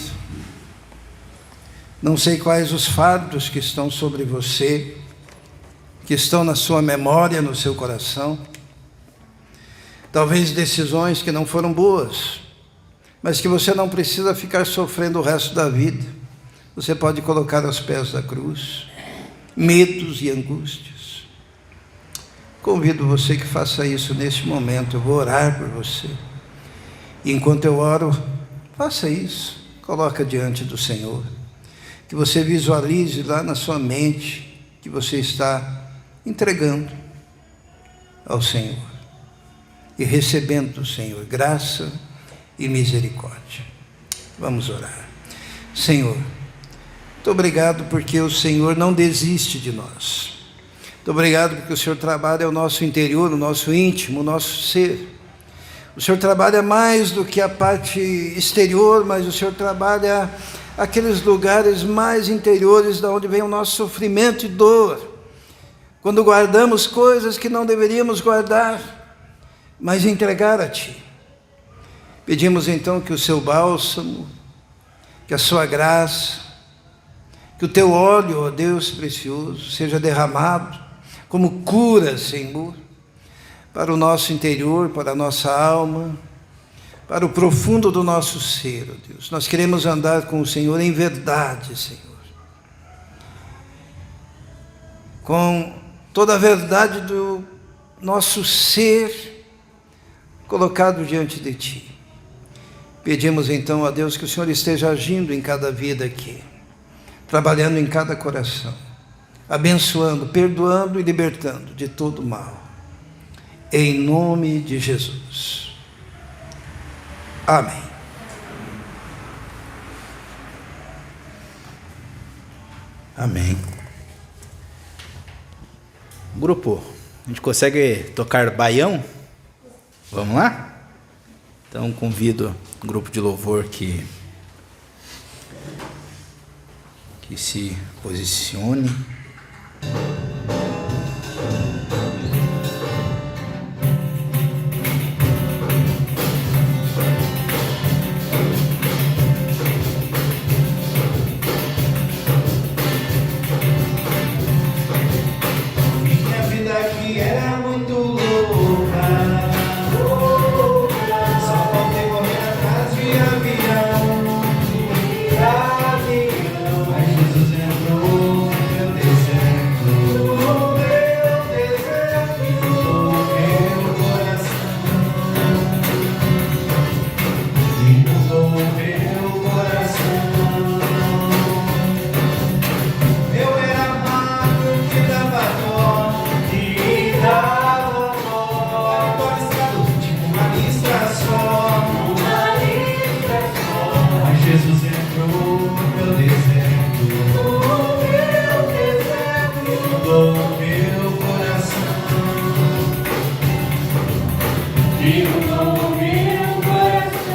não sei quais os fardos que estão sobre você, que estão na sua memória, no seu coração. Talvez decisões que não foram boas, mas que você não precisa ficar sofrendo o resto da vida. Você pode colocar aos pés da cruz, medos e angústias. Convido você que faça isso neste momento. Eu vou orar por você. E enquanto eu oro, faça isso. Coloca diante do Senhor. Que você visualize lá na sua mente que você está entregando ao Senhor e recebendo do Senhor graça e misericórdia. Vamos orar. Senhor, muito obrigado porque o Senhor não desiste de nós. Muito obrigado porque o Senhor trabalha o nosso interior, o nosso íntimo, o nosso ser. O Senhor trabalha mais do que a parte exterior, mas o Senhor trabalha aqueles lugares mais interiores da onde vem o nosso sofrimento e dor. Quando guardamos coisas que não deveríamos guardar, mas entregar a Ti. Pedimos então que o Seu bálsamo, que a Sua graça, que o Teu óleo, ó Deus precioso, seja derramado como cura, Senhor, para o nosso interior, para a nossa alma, para o profundo do nosso ser, ó Deus. Nós queremos andar com o Senhor em verdade, Senhor, com toda a verdade do nosso ser colocado diante de Ti. Pedimos então a Deus que o Senhor esteja agindo em cada vida aqui, trabalhando em cada coração, abençoando, perdoando e libertando de todo mal. Em nome de Jesus. Amém. Amém. Grupo, a gente consegue tocar baião? Vamos lá? Então convido o grupo de louvor que se posicione. Minha vida aqui era muito louca. Só faltei correr atrás de avião. Mas Jesus entrou no meu deserto. No meu coração. Inundou o meu coração. Eu era magro que dava dó. Tipo uma lista só. Mas Jesus entrou no meu deserto. Inundou o meu coração. Inundou o meu coração.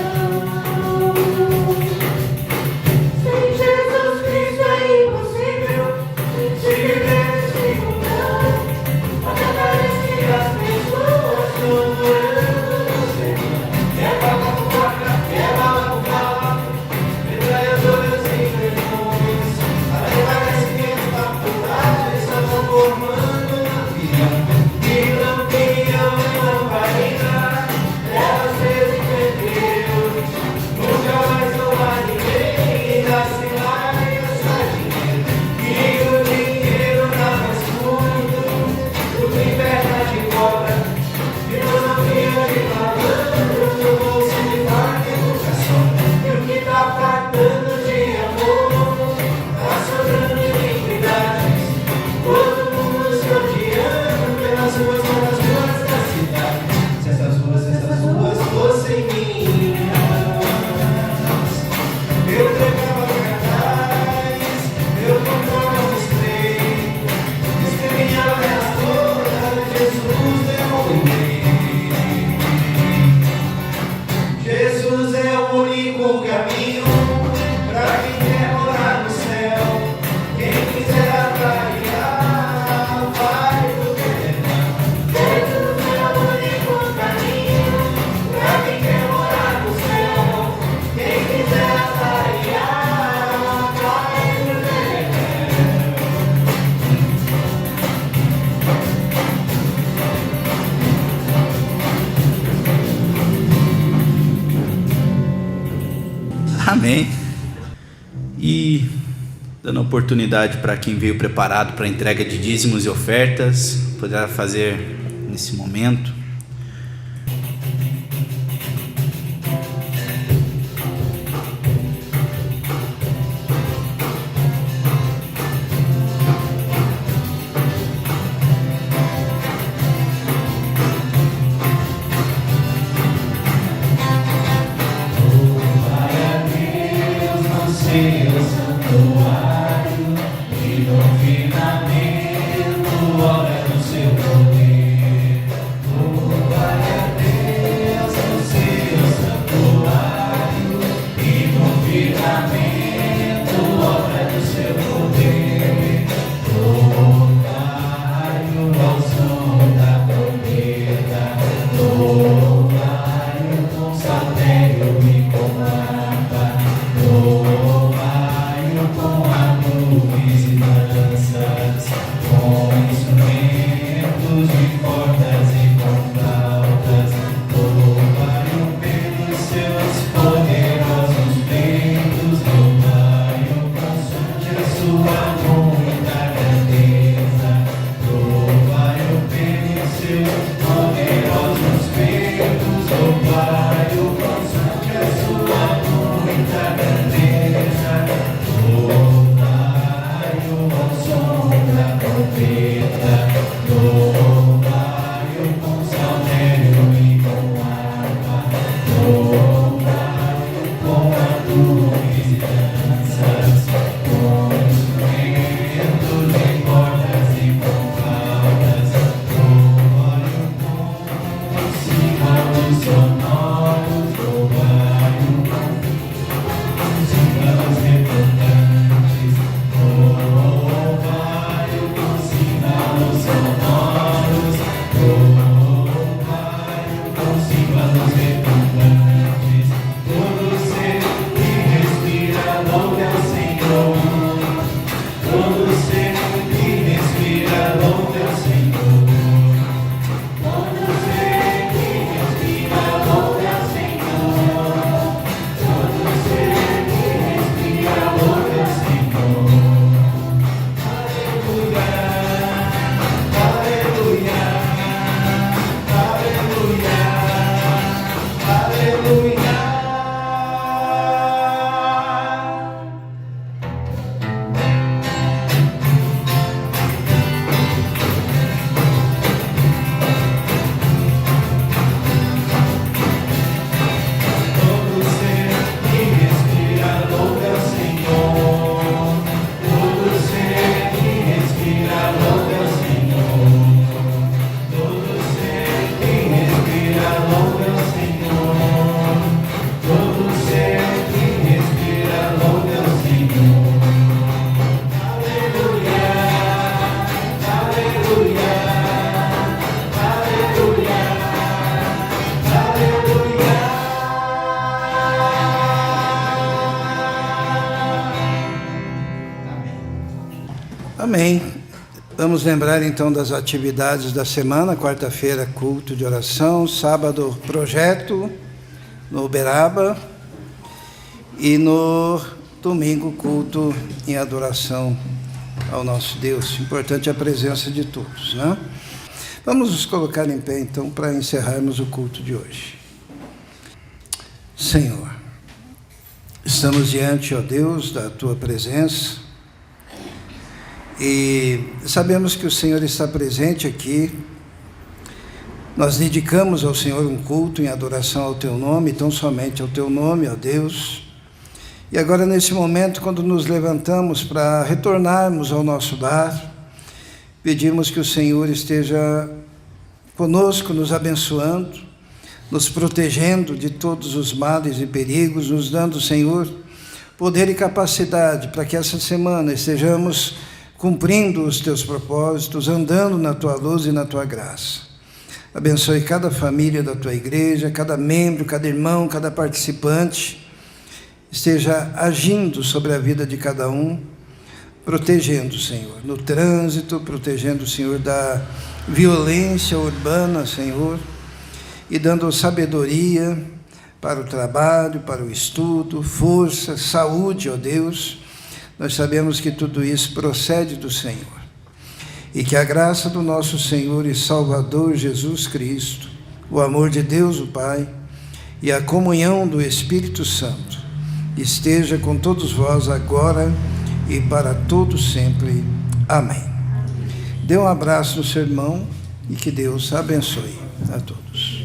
Sem Jesus Cristo é impossível se viver sem mudar. Até parece que as pessoas estão morando no céu. É bala com faca, é bala com bala, metralhadoras e canhões. Até parece que os faculdades estão transformando na vida. E lampião e lamparina, elas vezes Deus. Nunca mais não há ninguém e dá-se lá e gasta dinheiro. E o dinheiro dá mais muito. Tudo em perna de cobra, filosofia de malandro, no bolso de faca e nunca sobra. E o que tá faltando de amor, tá sobrando de iniquidades. Todo mundo se odiando pelas ruas da cidade. Se essas ruas fossem minhas, eu pregava cartaz, eu comprava um spray. Escrevinhava elas todas, Jesus devolvei. Jesus é o único caminho pra quem quer morar no céu. Quem quiser avaliar, vai pro Telegram. Jesus é o único caminho pra quem quer morar no céu. Quem quiser avaliar, vai pro Telegram. Amém. E dando oportunidade para quem veio preparado para a entrega de dízimos e ofertas, poderá fazer nesse momento. Seu santuário e no firmamento, obra do seu poder. Amém. Vamos lembrar então das atividades da semana. Quarta-feira, culto de oração. Sábado, projeto no Uberaba. E no domingo, culto em adoração ao nosso Deus. Importante a presença de todos, né? Vamos nos colocar em pé então para encerrarmos o culto de hoje. Senhor, estamos diante, ó Deus, da Tua presença e sabemos que o Senhor está presente aqui. Nós dedicamos ao Senhor um culto em adoração ao Teu nome, tão somente ao Teu nome, ó Deus. E agora, nesse momento, quando nos levantamos para retornarmos ao nosso lar, pedimos que o Senhor esteja conosco, nos abençoando, nos protegendo de todos os males e perigos, nos dando, Senhor, poder e capacidade para que essa semana estejamos cumprindo os Teus propósitos, andando na Tua luz e na Tua graça. Abençoe cada família da Tua igreja, cada membro, cada irmão, cada participante, esteja agindo sobre a vida de cada um, protegendo, Senhor, no trânsito, protegendo, Senhor, da violência urbana, Senhor, e dando sabedoria para o trabalho, para o estudo, força, saúde, ó Deus. Nós sabemos que tudo isso procede do Senhor. E que a graça do nosso Senhor e Salvador Jesus Cristo, o amor de Deus o Pai e a comunhão do Espírito Santo esteja com todos vós agora e para todos sempre. Amém. Dê um abraço no seu irmão e que Deus abençoe a todos.